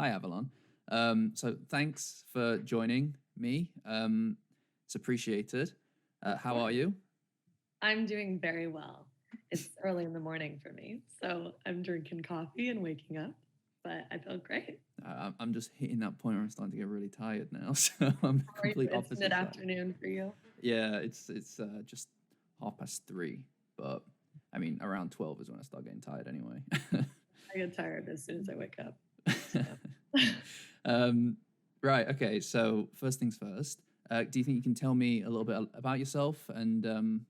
Hi, Avalon. So thanks for joining me. It's appreciated. Of How are course. you? I'm doing very well. It's early in the morning for me, so I'm drinking coffee and waking up, but I feel great. I'm just hitting that point where I'm starting to get really tired now. So I'm the How are you? complete It's opposite side. mid-afternoon for you. Yeah, it's just 3:30, but I mean around 12 is when I start getting tired anyway. I get tired as soon as I wake up. So, um, right. Okay. So first things first. Do you think you can tell me a little bit about yourself and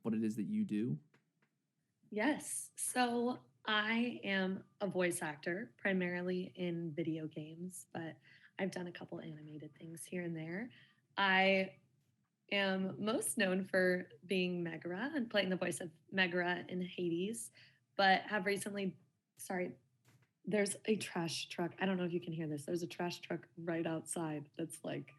what it is that you do? yes. So I am a voice actor, primarily in video games, but I've done a couple animated things here and there. I am most known for being Megaera and playing the voice of Megaera in Hades, but have recently, sorry, there's a trash truck. I don't know if you can hear this. There's a trash truck right outside that's like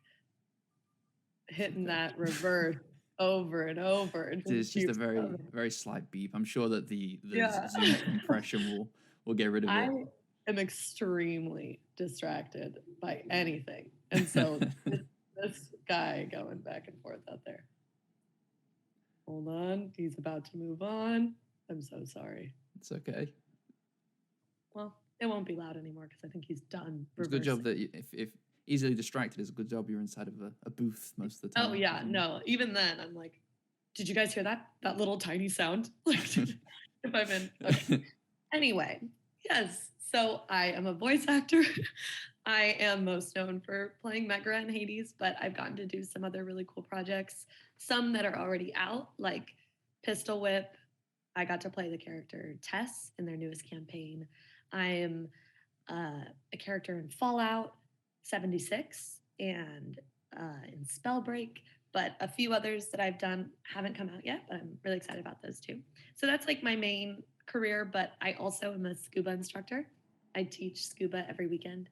It's hitting okay. that reverse over and over. It It's just just a keeps very coming. very slight beep. I'm sure that the Yeah. Zoom compression will get rid of I it. am extremely distracted by anything. And so this guy going back and forth out there. Hold on. He's about to move on. I'm so sorry. It's okay. Well, it won't be loud anymore because I think he's done It's a good job reversing. that if easily distracted, it's a good job you're inside of a booth most of the Oh time, I yeah, presume. no. Even then, I'm like, did you guys hear that? That little tiny sound? Like, if I'm in. Okay. Anyway, yes. So I am a voice actor. I am most known for playing Megaera in Hades, but I've gotten to do some other really cool projects. Some that are already out, like Pistol Whip. I got to play the character Tess in their newest campaign. I am a character in Fallout 76 and in Spellbreak, but a few others that I've done haven't come out yet, but I'm really excited about those too. So that's like my main career, but I also am a scuba instructor. I teach scuba every weekend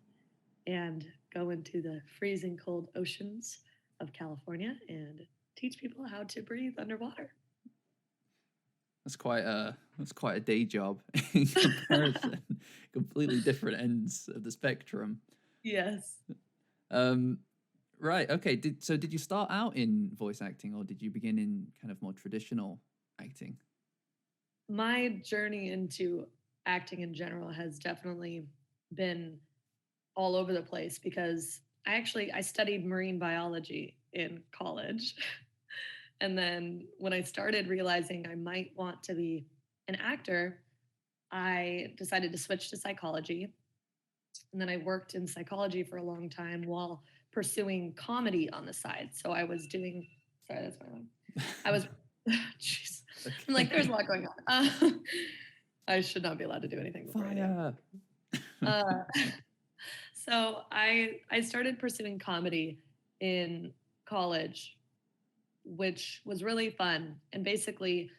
and go into the freezing cold oceans of California and teach people how to breathe underwater. That's quite a day job in comparison. Completely different ends of the spectrum. Yes. Um, right. Okay. Did you start out in voice acting, or did you begin in kind of more traditional acting? My journey into acting in general has definitely been all over the place because I studied marine biology in college. And then when I started realizing I might want to be an actor, I decided to switch to psychology. And then I worked in psychology for a long time while pursuing comedy on the side. So I was doing, sorry, that's my mom. I was, jeez, I'm like, there's a Okay. lot going on. I should not be allowed to do anything before 8 a.m. Fire. Uh, so I started pursuing comedy in college, which was really fun. And basically,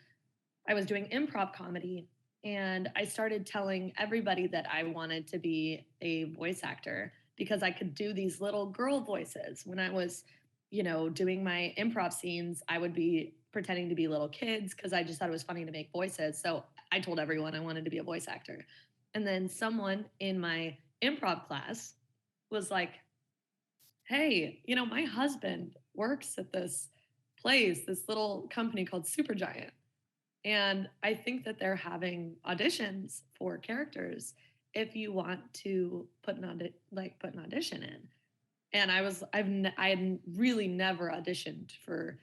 I was doing improv comedy, and I started telling everybody that I wanted to be a voice actor because I could do these little girl voices. When I was, doing my improv scenes, I would be pretending to be little kids because I just thought it was funny to make voices. So I told everyone I wanted to be a voice actor. And then someone in my improv class was like, hey, my husband works at this place, this little company called Supergiant. And I think that they're having auditions for characters if you want to put an audition in. And I had really never auditioned for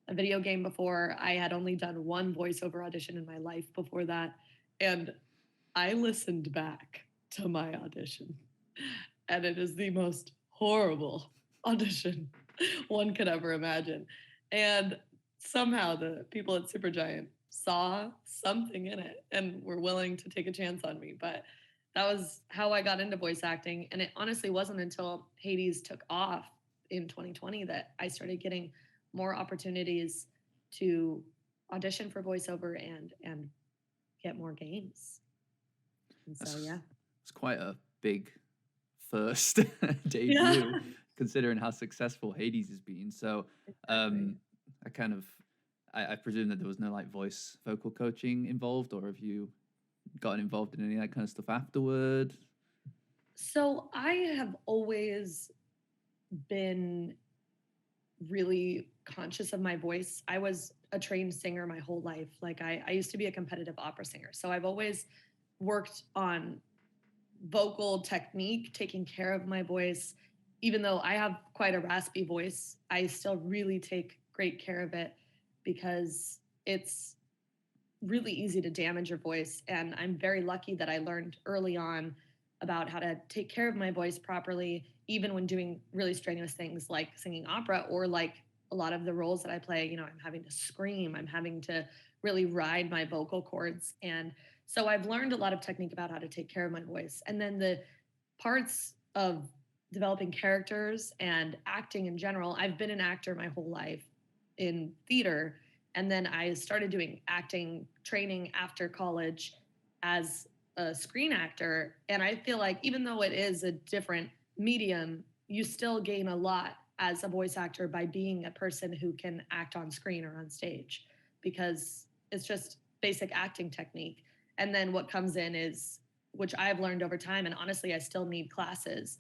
a video game before. I had only done one voiceover audition in my life before that, and I listened back to my audition, and it is the most horrible audition one could ever imagine. And somehow the people at Supergiant saw something in it and were willing to take a chance on me. But that was how I got into voice acting. And it honestly wasn't until Hades took off in 2020 that I started getting more opportunities to audition for voiceover and get more games. And so That's yeah. it's quite a big first Yeah. debut, considering how successful Hades has been. So, Exactly. um, I kind of, I presume that there was no like voice vocal coaching involved, or have you gotten involved in any of that kind of stuff afterward? So I have always been really conscious of my voice. I was a trained singer my whole life. Like I used to be a competitive opera singer. So I've always worked on vocal technique, taking care of my voice. Even though I have quite a raspy voice, I still really take great care of it because it's really easy to damage your voice. And I'm very lucky that I learned early on about how to take care of my voice properly, even when doing really strenuous things like singing opera or like a lot of the roles that I play. You know, I'm having to scream, I'm having to really ride my vocal cords. And so I've learned a lot of technique about how to take care of my voice. And then the parts of developing characters and acting in general, I've been an actor my whole life in theater. And then I started doing acting training after college as a screen actor. And I feel like even though it is a different medium, you still gain a lot as a voice actor by being a person who can act on screen or on stage because it's just basic acting technique. And then what comes in is, which I've learned over time, and honestly, I still need classes,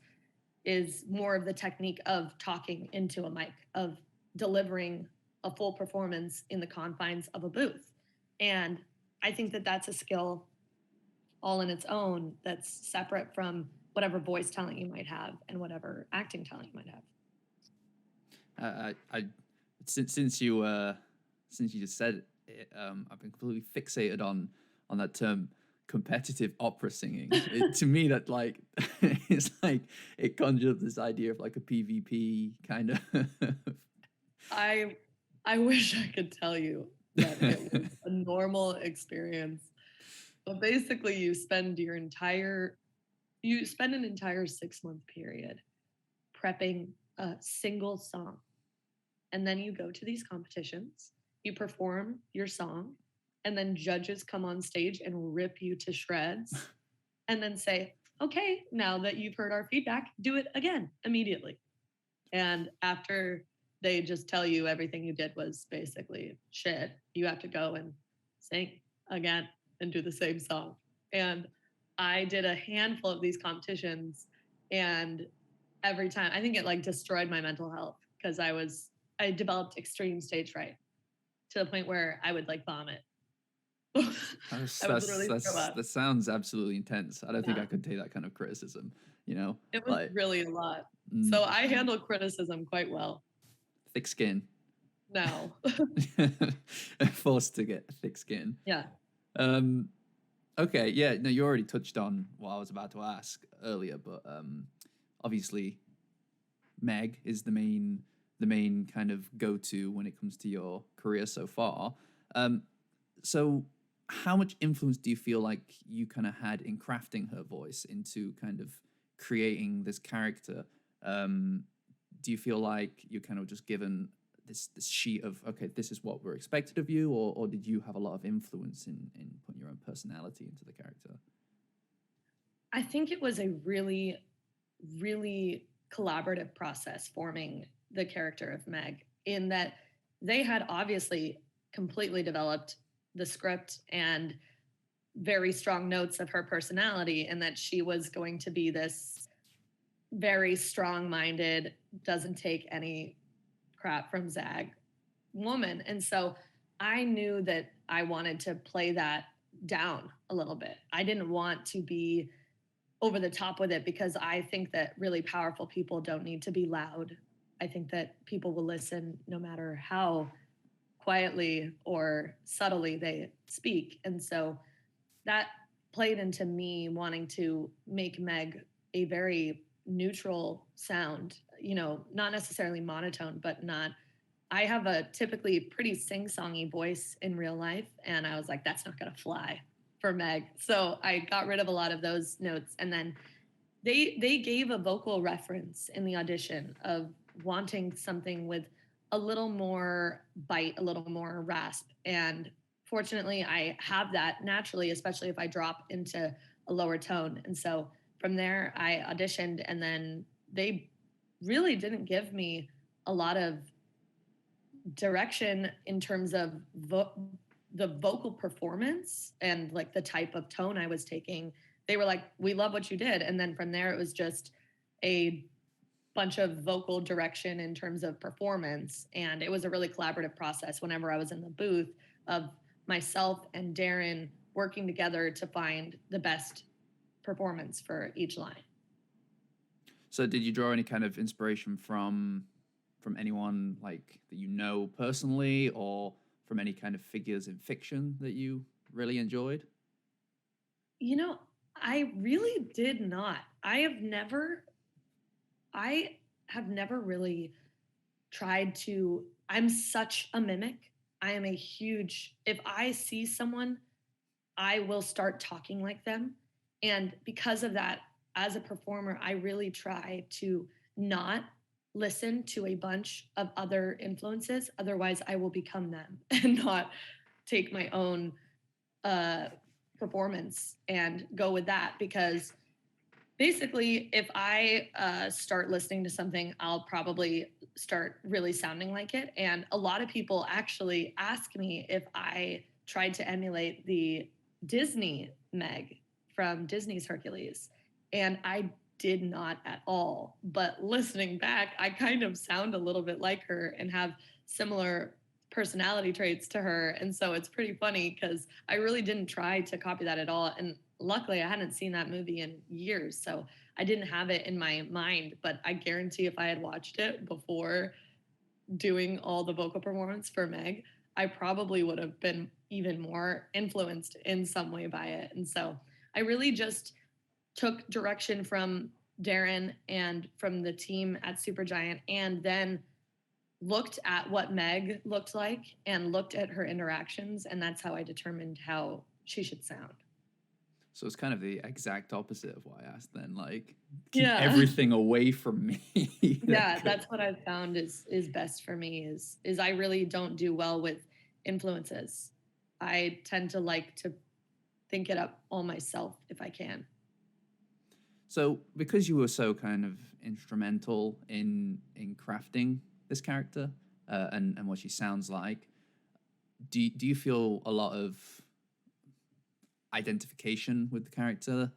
is more of the technique of talking into a mic, of delivering a full performance in the confines of a booth. And I think that that's a skill all in its own that's separate from whatever voice talent you might have and whatever acting talent you might have. I since you just said it, I've been completely fixated on that term competitive opera singing. To me, that like it's like it conjures up this idea of like a PvP kind of. I wish I could tell you that it was a normal experience. But basically you spend an entire 6-month period prepping a single song. And then you go to these competitions, you perform your song, and then judges come on stage and rip you to shreds and then say, okay, now that you've heard our feedback, do it again immediately. And after they just tell you everything you did was basically shit, you have to go and sing again and do the same song. And I did a handful of these competitions, and every time I think it like destroyed my mental health because I developed extreme stage fright to the point where I would like vomit. I would literally throw up. That sounds absolutely intense. I don't think Yeah, I could take that kind of criticism. You know, it was like really a lot. mm, So I handle criticism quite well. thick skin. No. Forced to get thick skin. Yeah. Um, okay, yeah, no, you already touched on what I was about to ask earlier, but obviously, Meg is the main kind of go to when it comes to your career so far. Um, so, how much influence do you feel like you kind of had in crafting her voice into kind of creating this character? Um, do you feel like you're kind of just given this sheet of okay, this is what we're expected of you, or did you have a lot of influence in putting your own personality into the character? I think it was a really, really collaborative process forming the character of Meg, in that they had obviously completely developed the script and very strong notes of her personality, and that she was going to be this very strong minded, doesn't take any crap from Zag woman. And so I knew that I wanted to play that down a little bit. I didn't want to be over the top with it because I think that really powerful people don't need to be loud. I think that people will listen no matter how quietly or subtly they speak. And so that played into me wanting to make Meg a very neutral sound, you know, not necessarily monotone, but not. I have a typically pretty sing-songy voice in real life, and I was like, that's not gonna fly for Meg. So I got rid of a lot of those notes, and then they gave a vocal reference in the audition of wanting something with a little more bite, a little more rasp, and fortunately I have that naturally, especially if I drop into a lower tone. And so from there I auditioned, and then they really didn't give me a lot of direction in terms of the vocal performance and like the type of tone I was taking. they were like, we love what you did. And then from there, it was just a bunch of vocal direction in terms of performance. And it was a really collaborative process whenever I was in the booth of myself and Darren working together to find the best performance for each line. So did you draw any kind of inspiration from anyone like that you know personally, or from any kind of figures in fiction that you really enjoyed? You know, I really did not. I have never really tried to, I'm such a mimic. I am a huge, if I see someone, I will start talking like them. And because of that, as a performer, I really try to not listen to a bunch of other influences. Otherwise, I will become them and not take my own uh, performance and go with that. Because basically, if I start listening to something, I'll probably start really sounding like it. And a lot of people actually ask me if I tried to emulate the Disney Meg from Disney's Hercules. And I did not at all. But listening back, I kind of sound a little bit like her and have similar personality traits to her. And so it's pretty funny because I really didn't try to copy that at all. And luckily, I hadn't seen that movie in years. So I didn't have it in my mind. But I guarantee if I had watched it before doing all the vocal performance for Meg, I probably would have been even more influenced in some way by it. And so I really just took direction from Darren and from the team at Supergiant, and then looked at what Meg looked like and looked at her interactions. And that's how I determined how she should sound. So it's kind of the exact opposite of what I asked then. Like, keep Yeah. everything away from me. Yeah, that's what I've found is best for me is I really don't do well with influences. I tend to like to think it up all myself if I can. So because you were so kind of instrumental in crafting this character, and what she sounds like, do you feel a lot of identification with the character?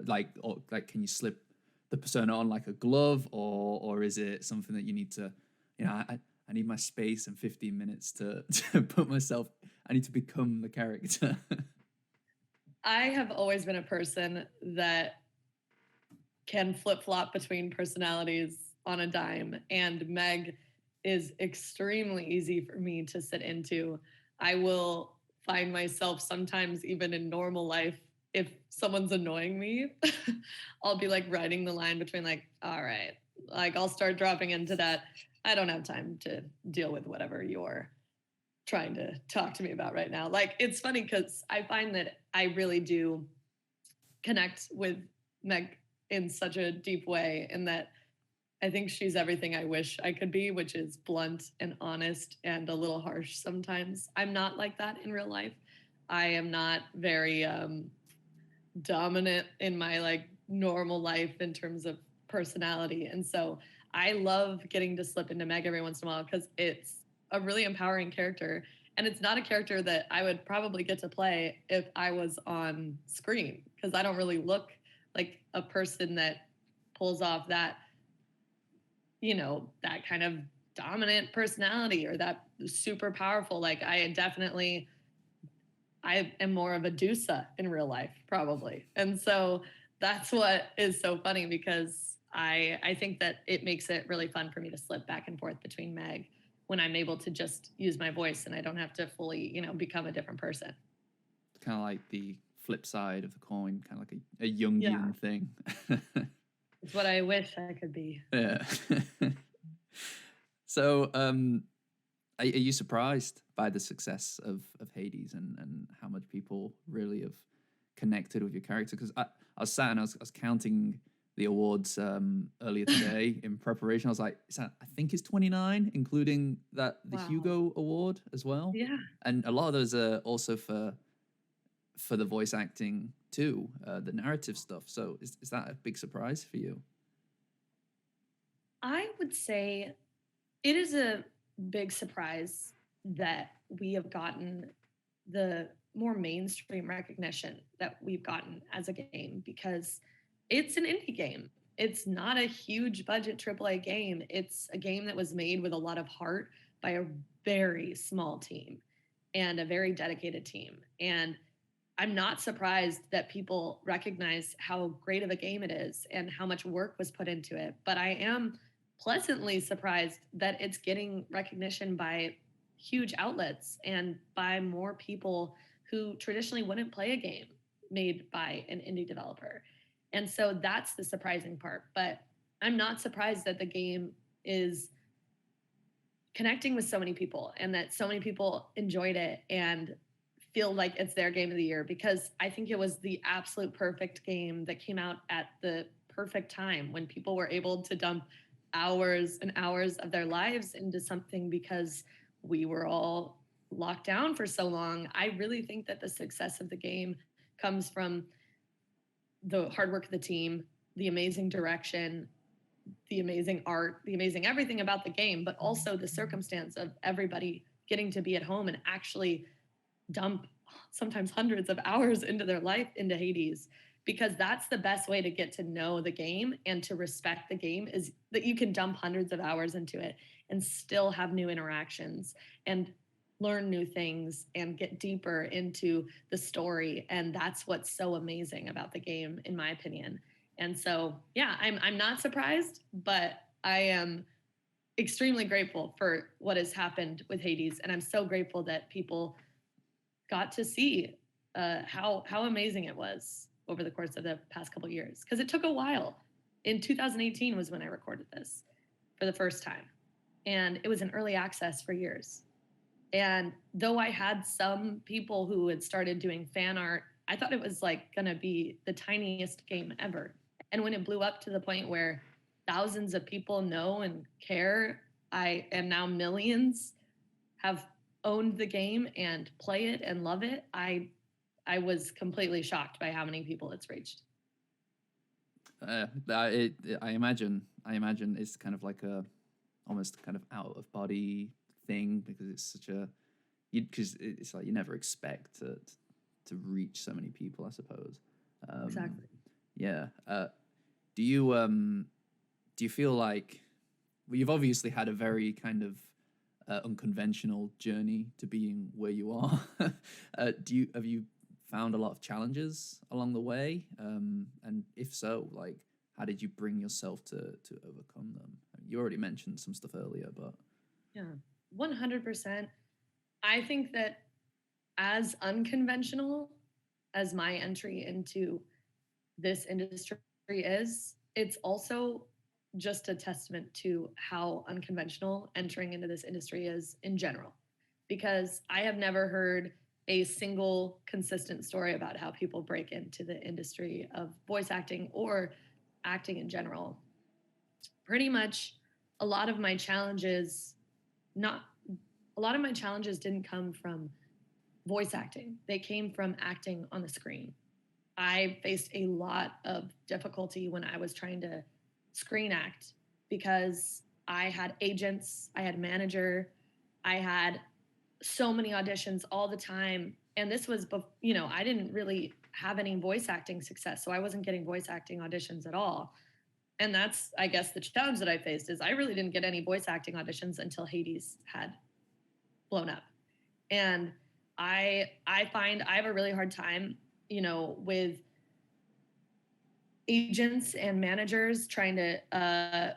Like, can you slip the persona on like a glove, or is it something that you need to, I need my space and 15 minutes to to put myself. I need to become the character. I have always been a person that can flip flop between personalities on a dime, and Meg is extremely easy for me to sit into. I will find myself sometimes, even in normal life, if someone's annoying me, I'll be like writing the line between, like, all right, like I'll start dropping into that. I don't have time to deal with whatever you're trying to talk to me about right now. Like, it's funny because I find that I really do connect with Meg in such a deep way, in that I think she's everything I wish I could be, which is blunt and honest and a little harsh sometimes. I'm not like that in real life. I am not very dominant in my like normal life in terms of personality. And so I love getting to slip into Meg every once in a while because it's a really empowering character. And it's not a character that I would probably get to play if I was on screen, because I don't really look like a person that pulls off that, that kind of dominant personality or that super powerful. Like, I am more of a Dusa in real life, probably. And so that's what is so funny, because I think that it makes it really fun for me to slip back and forth between Meg when I'm able to just use my voice and I don't have to fully, become a different person. Kind of like the flip side of the coin, kind of like a Jungian thing. It's what I wish I could be. Yeah. So, are you surprised by the success of Hades, and how much people really have connected with your character? Because I was sat and I was counting the awards earlier today in preparation. I was like, I think it's 29, including the Hugo Award as well. Yeah. And a lot of those are also for the voice acting too, the narrative stuff. So is that a big surprise for you? I would say it is a big surprise that we have gotten the more mainstream recognition that we've gotten as a game, because it's an indie game. It's not a huge budget AAA game. It's a game that was made with a lot of heart by a very small team and a very dedicated team. And I'm not surprised that people recognize how great of a game it is and how much work was put into it. But I am pleasantly surprised that it's getting recognition by huge outlets and by more people who traditionally wouldn't play a game made by an indie developer. And so that's the surprising part. But I'm not surprised that the game is connecting with so many people and that so many people enjoyed it and feel like it's their game of the year, because I think it was the absolute perfect game that came out at the perfect time when people were able to dump hours and hours of their lives into something because we were all locked down for so long. I really think that the success of the game comes from the hard work of the team, the amazing direction, the amazing art, the amazing everything about the game, but also the circumstance of everybody getting to be at home and actually dump sometimes hundreds of hours into their life into Hades, because that's the best way to get to know the game and to respect the game, is that you can dump hundreds of hours into it and still have new interactions and learn new things and get deeper into the story. And that's what's so amazing about the game, in my opinion. And so, yeah, I'm not surprised, but I am extremely grateful for what has happened with Hades. And I'm so grateful that people got to see how amazing it was over the course of the past couple of years, because it took a while. In 2018 was when I recorded this for the first time, and it was in early access for years. And though I had some people who had started doing fan art, I thought it was like going to be the tiniest game ever. And when it blew up to the point where thousands of people know and care, and now millions have owned the game and play it and love it, I was completely shocked by how many people it's reached. I imagine it's kind of like a almost kind of out of body thing, because it's such a because it's like you never expect to reach so many people, I suppose. Exactly. Yeah. Do you feel like, well, you've obviously had a very kind of unconventional journey to being where you are. Have you found a lot of challenges along the way? And if so, like, how did you bring yourself to overcome them? You already mentioned some stuff earlier, but Yeah, 100%. I think that as unconventional as my entry into this industry is, it's also just a testament to how unconventional entering into this industry is in general. Because I have never heard a single consistent story about how people break into the industry of voice acting or acting in general. Pretty much a lot of my challenges, not a lot of my challenges didn't come from voice acting. They came from acting on the screen. I faced a lot of difficulty when I was trying to screen act, because I had agents, I had manager, I had so many auditions all the time. And this was, I didn't really have any voice acting success. So I wasn't getting voice acting auditions at all. And that's, I guess, the challenge that I faced, is I really didn't get any voice acting auditions until Hades had blown up. And I find I have a really hard time, with agents and managers trying to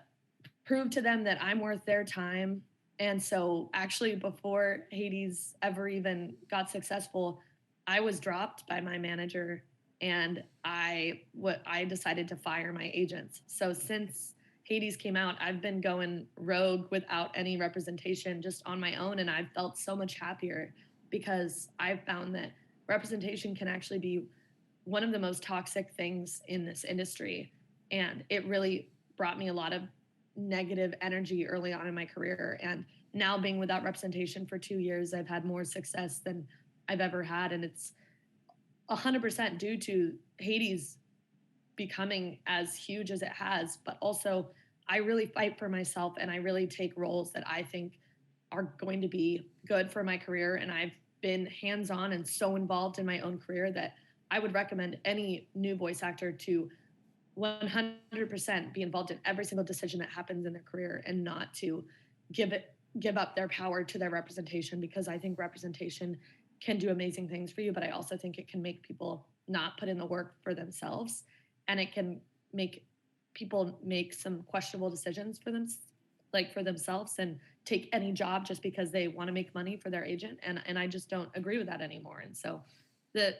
prove to them that I'm worth their time. And so actually, before Hades ever even got successful, I was dropped by my manager, and I decided to fire my agents. So since Hades came out, I've been going rogue without any representation, just on my own, and I've felt so much happier, because I've found that representation can actually be one of the most toxic things in this industry. And it really brought me a lot of negative energy early on in my career. And now, being without representation for 2 years, I've had more success than I've ever had. And it's 100% due to Hades becoming as huge as it has. But also, I really fight for myself, and I really take roles that I think are going to be good for my career. And I've been hands-on and so involved in my own career that I would recommend any new voice actor to 100% be involved in every single decision that happens in their career and not to give up their power to their representation, because I think representation can do amazing things for you, but I also think it can make people not put in the work for themselves, and it can make people make some questionable decisions for them, like for themselves, and take any job just because they want to make money for their agent, and I just don't agree with that anymore. And so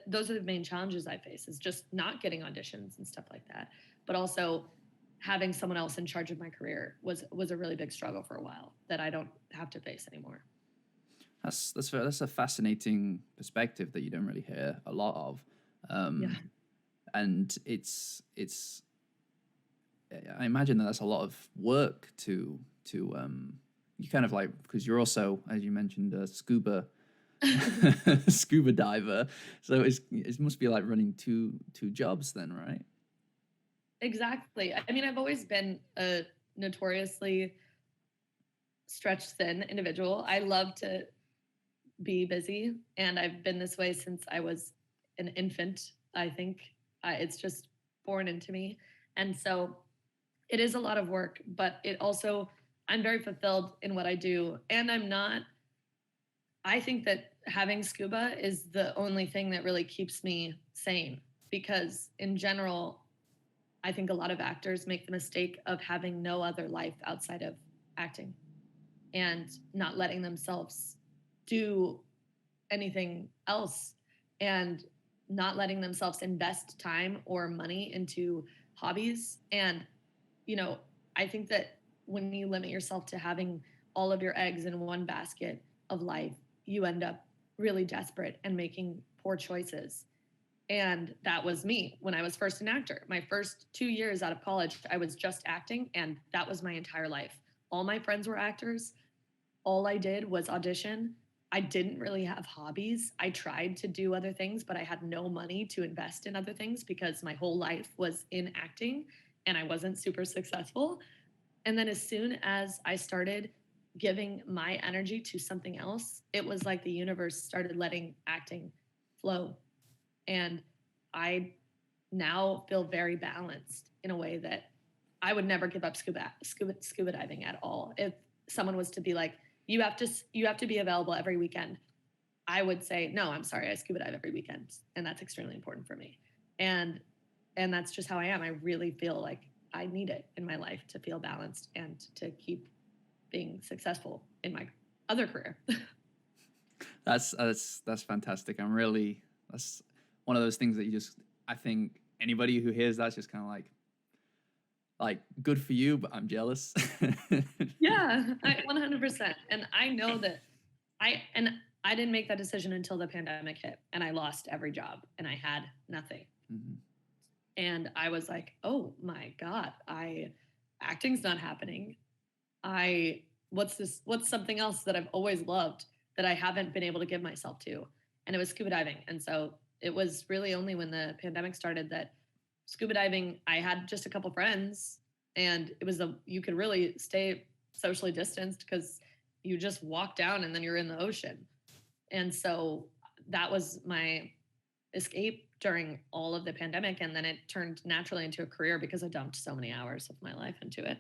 those are the main challenges I face, is just not getting auditions and stuff like that, but also having someone else in charge of my career was a really big struggle for a while that I don't have to face anymore. That's a fascinating perspective that you don't really hear a lot of. Yeah. And it's I imagine that that's a lot of work to you kind of like, because you're also, as you mentioned, a scuba scuba diver, so it must be like running two jobs then, right? Exactly. I mean, I've always been a notoriously stretched thin individual. I love to be busy, and I've been this way since I was an infant. I think it's just born into me. And so it is a lot of work, but it also, I'm very fulfilled in what I do. And I think that having scuba is the only thing that really keeps me sane, because in general, I think a lot of actors make the mistake of having no other life outside of acting and not letting themselves do anything else, and not letting themselves invest time or money into hobbies. And, I think that when you limit yourself to having all of your eggs in one basket of life, you end up really desperate and making poor choices. And that was me when I was first an actor. My first 2 years out of college, I was just acting, and that was my entire life. All my friends were actors. All I did was audition. I didn't really have hobbies. I tried to do other things, but I had no money to invest in other things because my whole life was in acting and I wasn't super successful. And then as soon as I started giving my energy to something else, it was like the universe started letting acting flow. And I now feel very balanced in a way that I would never give up scuba diving at all. If someone was to be like, you have to be available every weekend, I would say, no, I'm sorry, I scuba dive every weekend, and that's extremely important for me. And that's just how I am. I really feel like I need it in my life to feel balanced and to keep being successful in my other career. That's fantastic. That's one of those things that I think anybody who hears that's just kind of like good for you, but I'm jealous. Yeah, 100%. And I know that I didn't make that decision until the pandemic hit, and I lost every job and I had nothing. Mm-hmm. And I was like, oh my God, acting's not happening. What's something else that I've always loved that I haven't been able to give myself to? And it was scuba diving. And so it was really only when the pandemic started that scuba diving, I had just a couple friends, and you could really stay socially distanced because you just walk down and then you're in the ocean. And so that was my escape during all of the pandemic. And then it turned naturally into a career because I dumped so many hours of my life into it.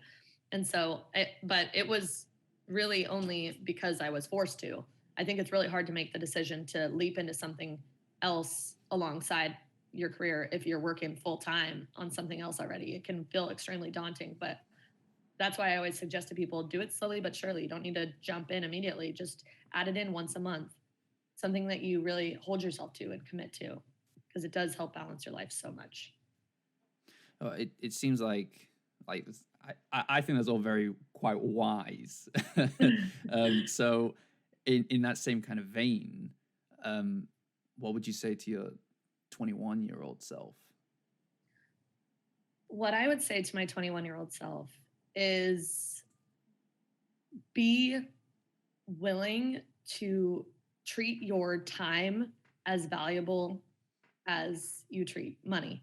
And so, but it was really only because I was forced to. I think it's really hard to make the decision to leap into something else alongside your career if you're working full time on something else already. It can feel extremely daunting, but that's why I always suggest to people, do it slowly but surely. You don't need to jump in immediately. Just add it in once a month, something that you really hold yourself to and commit to, because it does help balance your life so much. It seems like I think that's all very quite wise. So in that same kind of vein, what would you say to your 21-year-old self? What I would say to my 21-year-old self is be willing to treat your time as valuable as you treat money.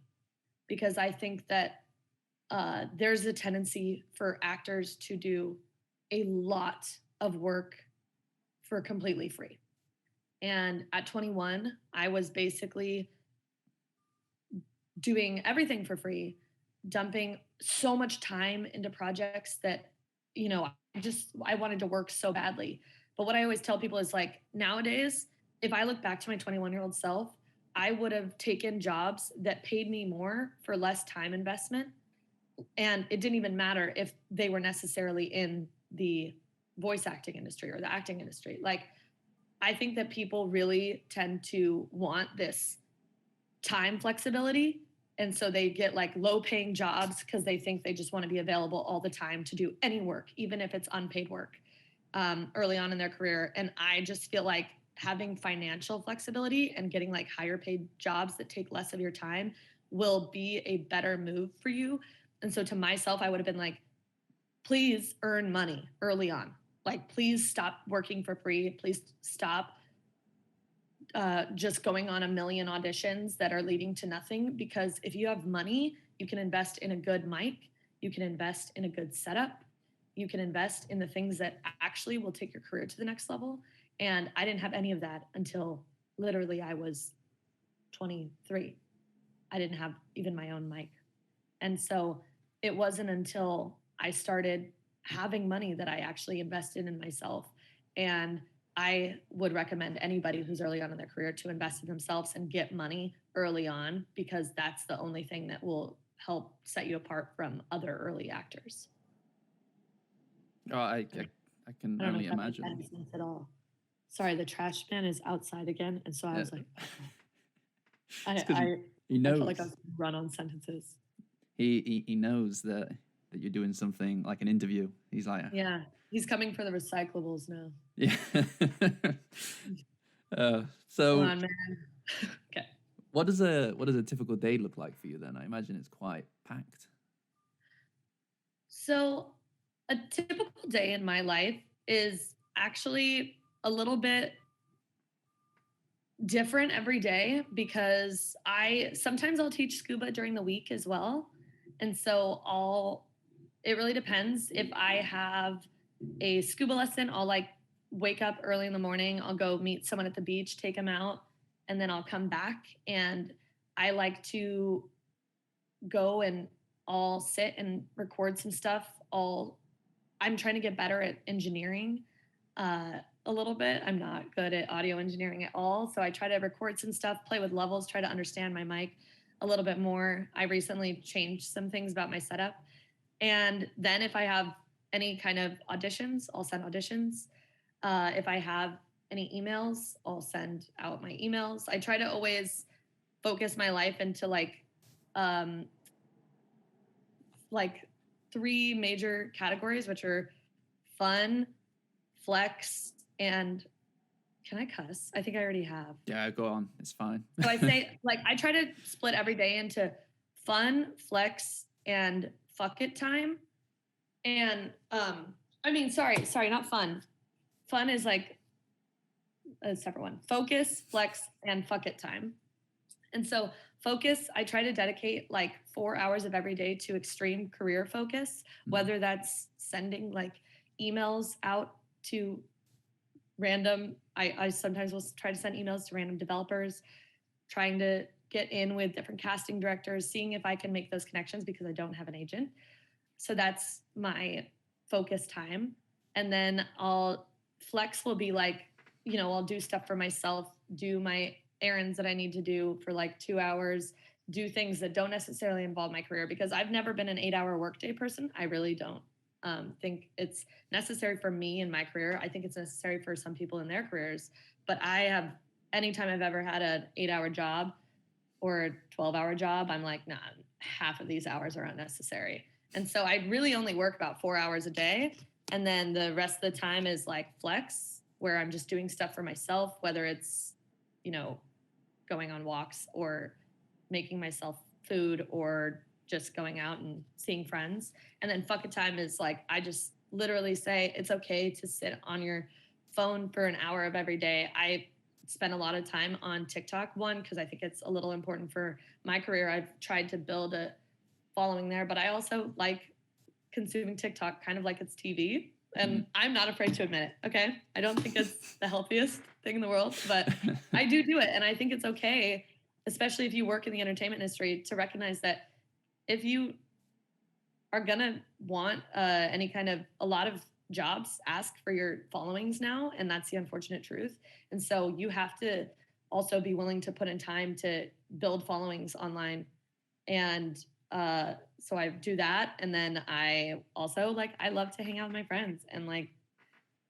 Because I think that there's a tendency for actors to do a lot of work for completely free. And at 21, I was basically doing everything for free, dumping so much time into projects that, I wanted to work so badly. But what I always tell people is like, nowadays, if I look back to my 21-year-old self, I would have taken jobs that paid me more for less time investment. And it didn't even matter if they were necessarily in the voice acting industry or the acting industry. Like, I think that people really tend to want this time flexibility. And so they get like low paying jobs because they think they just want to be available all the time to do any work, even if it's unpaid work, early on in their career. And I just feel like having financial flexibility and getting like higher paid jobs that take less of your time will be a better move for you. And so to myself, I would have been like, please earn money early on. Like, please stop working for free. Please stop just going on a million auditions that are leading to nothing. Because if you have money, you can invest in a good mic, you can invest in a good setup, you can invest in the things that actually will take your career to the next level. And I didn't have any of that until literally I was 23. I didn't have even my own mic. And so it wasn't until I started having money that I actually invested in myself. And I would recommend anybody who's early on in their career to invest in themselves and get money early on, because that's the only thing that will help set you apart from other early actors. Oh, I can I don't know only if that makes imagine. any sense at all. Sorry, the trash man is outside again. And so I was like, It's 'cause I he felt knows. like I was run on sentences. He knows that you're doing something like an interview. He's like, Yeah, he's coming for the recyclables now. yeah. Come So on, man. Okay. what does a typical day look like for you then? I imagine it's quite packed. So, a typical day in my life is actually a little bit different every day, because I'll teach scuba during the week as well. And so it really depends. If I have a scuba lesson, I'll like wake up early in the morning, I'll go meet someone at the beach, take them out, and then I'll come back. And I like to go and I'll sit and record some stuff. I'm trying to get better at engineering a little bit. I'm not good at audio engineering at all. So I try to record some stuff, play with levels, try to understand my mic a little bit more. I recently changed some things about my setup. And then if I have any kind of auditions, I'll send auditions. If I have any emails, I'll send out my emails. I try to always focus my life into um, like three major categories, which are fun, flex, and can I cuss? I think I already have. Yeah, go on. It's fine. So I say, like, I try to split every day into fun, flex, and fuck it time. And sorry, not fun. Fun is like a separate one. Focus, flex, and fuck it time. And so focus, I try to dedicate like 4 hours of every day to extreme career focus, whether that's sending like emails out to random, I sometimes will try to send emails to random developers, trying to get in with different casting directors, seeing if I can make those connections because I don't have an agent. So that's my focus time. And then flex will be like, I'll do stuff for myself, do my errands that I need to do for like 2 hours, do things that don't necessarily involve my career, because I've never been an 8-hour workday person. I really don't think it's necessary for me in my career. I think it's necessary for some people in their careers, but anytime I've ever had an 8-hour job or a 12-hour job, I'm like, nah, half of these hours are unnecessary. And so I really only work about 4 hours a day. And then the rest of the time is like flex, where I'm just doing stuff for myself, whether it's, going on walks or making myself food or just going out and seeing friends. And then fuck it time is like, I just literally say it's okay to sit on your phone for an hour of every day. I spend a lot of time on TikTok, one, because I think it's a little important for my career. I've tried to build a following there, but I also like consuming TikTok kind of like it's TV. And I'm not afraid to admit it. Okay. I don't think it's the healthiest thing in the world, but I do it. And I think it's okay, especially if you work in the entertainment industry, to recognize that if you are going to want a lot of jobs ask for your followings now. And that's the unfortunate truth. And so you have to also be willing to put in time to build followings online. And so I do that. And then I also I love to hang out with my friends and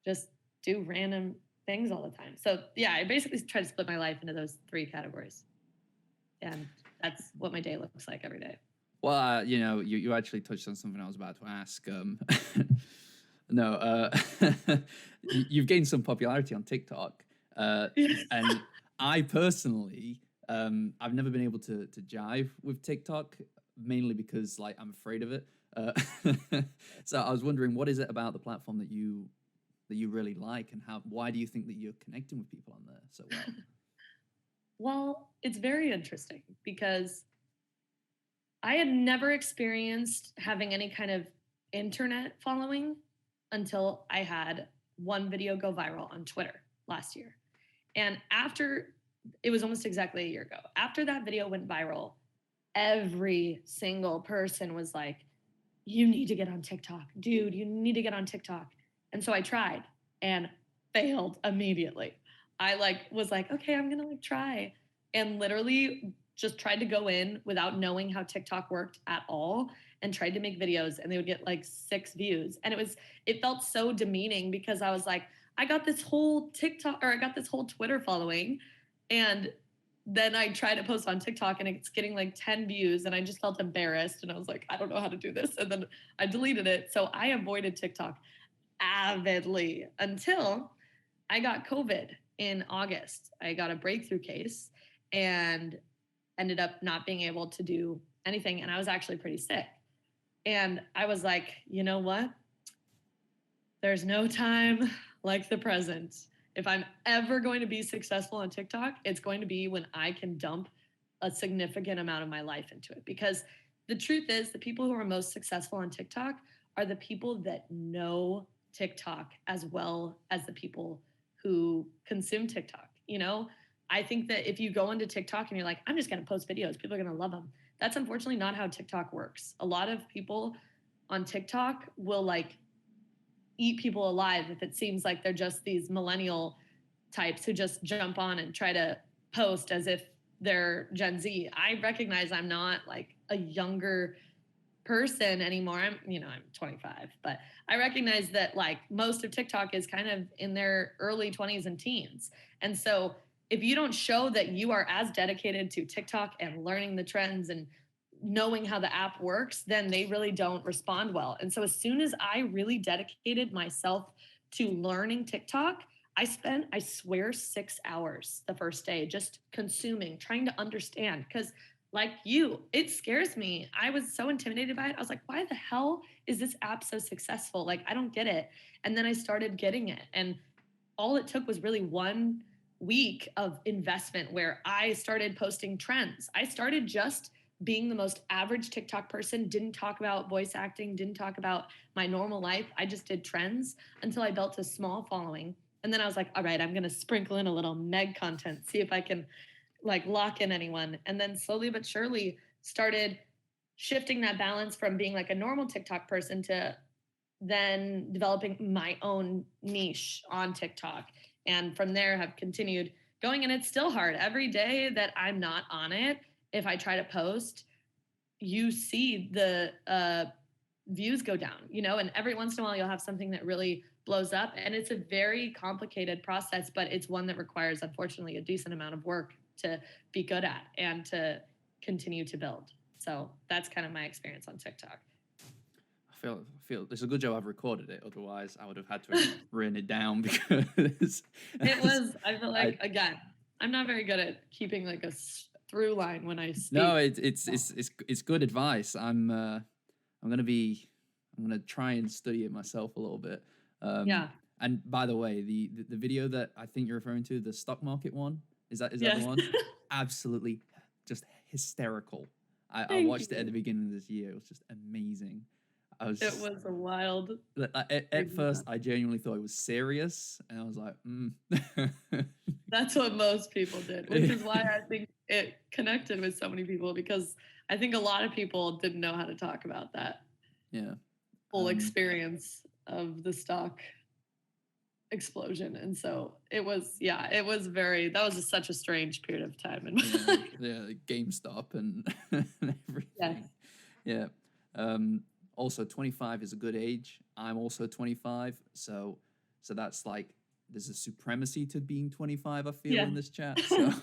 just do random things all the time. So yeah, I basically try to split my life into those three categories. And that's what my day looks like every day. Well, you actually touched on something I was about to ask. No, you've gained some popularity on TikTok, and I personally, I've never been able to jive with TikTok, mainly because I'm afraid of it. So I was wondering, what is it about the platform that you really like, and why do you think that you're connecting with people on there so well? Well, it's very interesting because I had never experienced having any kind of internet following until I had one video go viral on Twitter last year. And after, it was almost exactly a year ago, after that video went viral, every single person was like, you need to get on TikTok. Dude, you need to get on TikTok. And so I tried and failed immediately. I was like, okay, I'm going to try. And literally just tried to go in without knowing how TikTok worked at all and tried to make videos, and they would get 6 views. And it felt so demeaning because I was like, I got this whole Twitter following, and then I try to post on TikTok and it's getting 10 views, and I just felt embarrassed, and I was like, I don't know how to do this. And then I deleted it. So I avoided TikTok avidly until I got COVID in August. I got a breakthrough case and ended up not being able to do anything. And I was actually pretty sick. And I was like, you know what? There's no time like the present. If I'm ever going to be successful on TikTok, it's going to be when I can dump a significant amount of my life into it. Because the truth is, the people who are most successful on TikTok are the people that know TikTok as well as the people who consume TikTok. I think that if you go into TikTok and you're like, I'm just going to post videos, people are going to love them. That's unfortunately not how TikTok works. A lot of people on TikTok will eat people alive if it seems like they're just these millennial types who just jump on and try to post as if they're Gen Z. I recognize I'm not a younger person anymore. I'm 25, but I recognize that most of TikTok is kind of in their early 20s and teens. And so if you don't show that you are as dedicated to TikTok and learning the trends and knowing how the app works, then they really don't respond well. And so as soon as I really dedicated myself to learning TikTok, I spent, I swear, 6 hours the first day just consuming, trying to understand. Because it scares me. I was so intimidated by it. I was like, why the hell is this app so successful? I don't get it. And then I started getting it. And all it took was really 1 week of investment where I started posting trends. I started just being the most average TikTok person, didn't talk about voice acting, didn't talk about my normal life. I just did trends until I built a small following. And then I was like, all right, I'm going to sprinkle in a little Meg content, see if I can lock in anyone. And then slowly but surely started shifting that balance from being a normal TikTok person to then developing my own niche on TikTok. And from there have continued going. And it's still hard. Every day that I'm not on it, if I try to post, you see the views go down, and every once in a while you'll have something that really blows up. And it's a very complicated process, but it's one that requires, unfortunately, a decent amount of work to be good at and to continue to build. So that's kind of my experience on TikTok. I feel it's a good job I've recorded it. Otherwise, I would have had to have written it down because it was. I feel again, I'm not very good at keeping a through line when I speak. No, it's good advice. I'm gonna try and study it myself a little bit. Yeah. And by the way, the video that I think you're referring to, the stock market one, is that Yes. the one? Absolutely, just hysterical. I watched it at the beginning of this year. It was just amazing. I was It was a wild. at first I genuinely thought it was serious, and I was like, That's what most people did, which is why I think it connected with so many people, because I think a lot of people didn't know how to talk about that yeah. full experience of the stock explosion. And so it was that was such a strange period of time. Yeah, GameStop and, and everything. Yes. Yeah. Also 25 is a good age. I'm also 25. So that's like, there's a supremacy to being 25, I feel, in this chat. So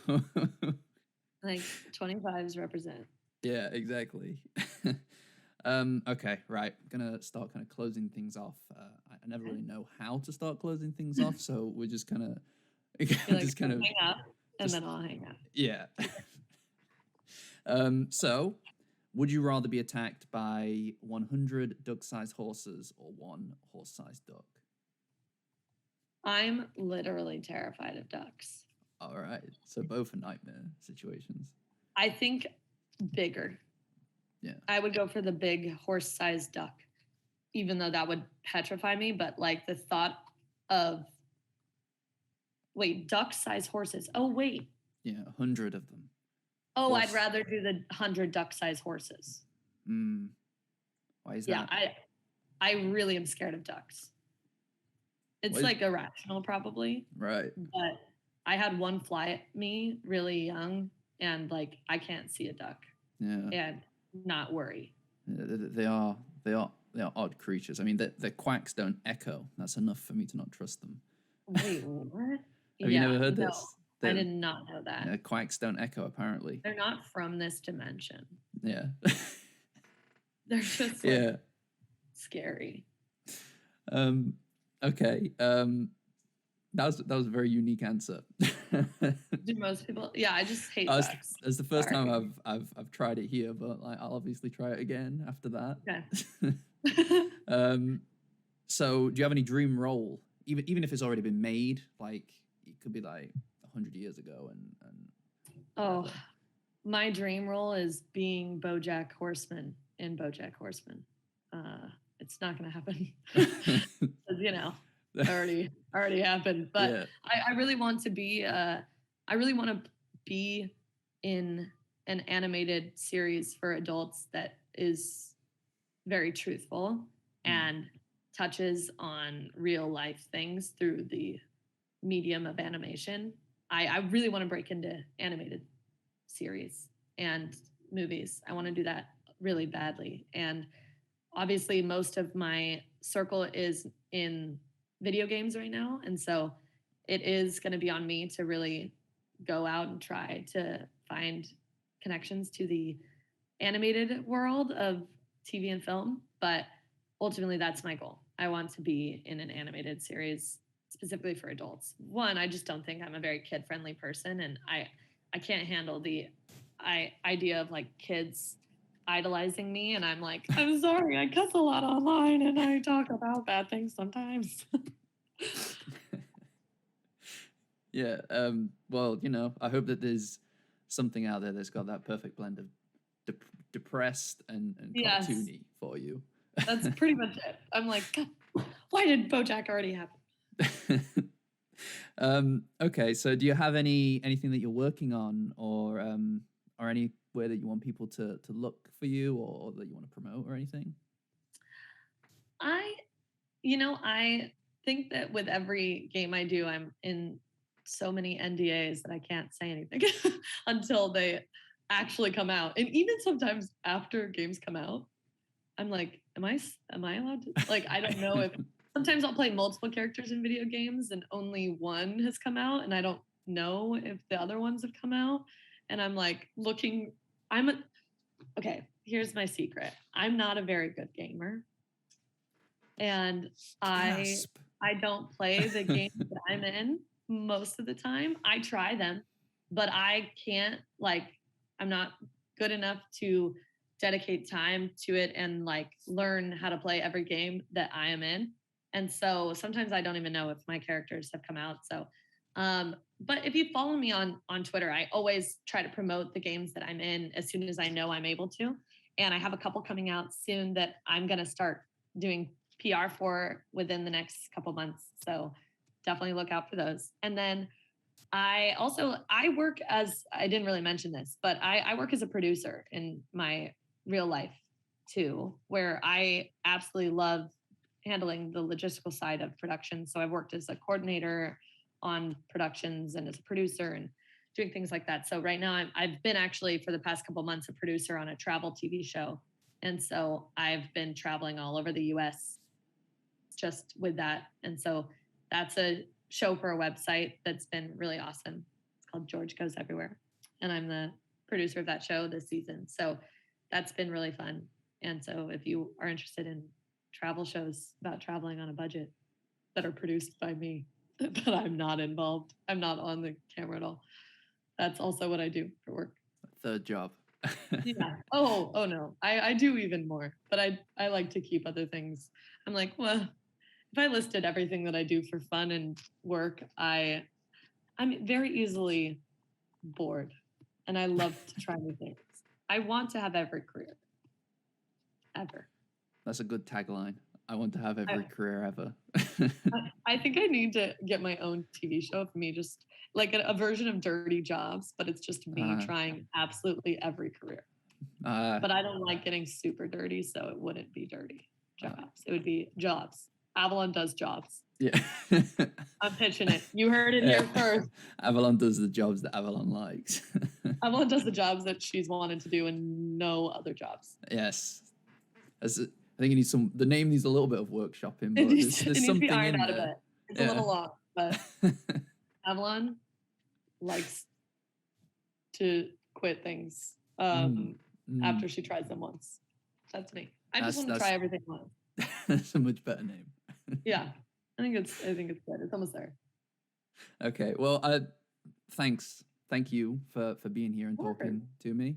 like 25s represent. Yeah, exactly. Okay, right. Gonna start kind of closing things off. I never really know how to start closing things off, so we're just kind of just kind of hang up, and then I'll hang up. Yeah. So, would you rather be attacked by 100 duck-sized horses or one horse-sized duck? I'm literally terrified of ducks. All right. So both are nightmare situations. I think bigger. Yeah. I would go for the big horse-sized duck, even though that would petrify me. But like the thought of, wait, duck-sized horses. Oh, wait. Yeah, 100 of them. Oh, I'd rather do the 100 duck-sized horses. Why is that? Yeah, I really am scared of ducks. It's like irrational, probably. Right. But I had one fly at me really young, and like I can't see a duck. Yeah. And not worry. They are odd creatures. I mean, their quacks don't echo. That's enough for me to not trust them. Wait, what? Have you never heard this? I did not know that. Yeah, quacks don't echo, apparently. They're not from this dimension. Yeah. They're just scary. Okay. That was a very unique answer. Do most people? Yeah, I just hate ducks. It's the first time I've tried it here, but like, I'll obviously try it again after that. Okay. So do you have any dream role, even if it's already been made? Like it could be like 100 years ago, and oh, my dream role is being BoJack Horseman in BoJack Horseman. It's not going to happen, you know. already happened, but yeah. I really want to be in an animated series for adults that is very truthful and touches on real life things through the medium of animation. I really want to break into animated series and movies. I want to do that really badly, and obviously most of my circle is in video games right now. And so it is going to be on me to really go out and try to find connections to the animated world of TV and film. But ultimately, that's my goal. I want to be in an animated series specifically for adults. One, I just don't think I'm a very kid-friendly person. And I can't handle the idea of like kids idolizing me, and I'm like, I'm sorry, I cuss a lot online and I talk about bad things sometimes. Yeah. Well, you know, I hope that there's something out there that's got that perfect blend of depressed and cartoony for you. That's pretty much it. I'm like, God, why did BoJack already happen? Okay, so do you have anything that you're working on, or any way that you want people to look for you, or that you want to promote or anything? I think that with every game I do, I'm in so many NDAs that I can't say anything until they actually come out. And even sometimes after games come out, I'm like, am I allowed to? Like, I don't know if sometimes I'll play multiple characters in video games and only one has come out, and I don't know if the other ones have come out. And I'm like looking. Okay, here's my secret. I'm not a very good gamer. And I don't play the games that I'm in most of the time. I try them, but I can't, I'm not good enough to dedicate time to it and like learn how to play every game that I am in. And so sometimes I don't even know if my characters have come out. So but if you follow me on Twitter, I always try to promote the games that I'm in as soon as I know I'm able to. And I have a couple coming out soon that I'm going to start doing PR for within the next couple months. So definitely look out for those. And then I work as, I didn't really mention this, but I work as a producer in my real life too, where I absolutely love handling the logistical side of production. So I've worked as a coordinator on productions and as a producer and doing things like that. So right now I've been actually for the past couple months a producer on a travel TV show. And so I've been traveling all over the US just with that. And so that's a show for a website that's been really awesome. It's called George Goes Everywhere. And I'm the producer of that show this season. So that's been really fun. And so if you are interested in travel shows about traveling on a budget that are produced by me, but I'm not involved, I'm not on the camera at all. That's also what I do for work. Third job. Yeah. Oh no. I do even more, but I like to keep other things. I'm like, well, if I listed everything that I do for fun and work, I'm very easily bored, and I love to try new things. I want to have every career, ever. That's a good tagline. I want to have every career ever. I think I need to get my own TV show for me, just like a version of Dirty Jobs, but it's just me trying absolutely every career. But I don't like getting super dirty, so it wouldn't be Dirty Jobs. It would be Jobs. Avalon does jobs. Yeah. I'm pitching it. You heard it here first. Avalon does the jobs that Avalon likes. Avalon does the jobs that she's wanted to do and no other jobs. Yes. I think it needs the name needs a little bit of workshopping, but there's something in there. A bit. It's a little long, but Avalon likes to quit things after she tries them once. That's me. I just want to try everything once. That's a much better name. Yeah, I think it's good. It's almost there. Okay, well, thanks. Thank you for being here and talking to me.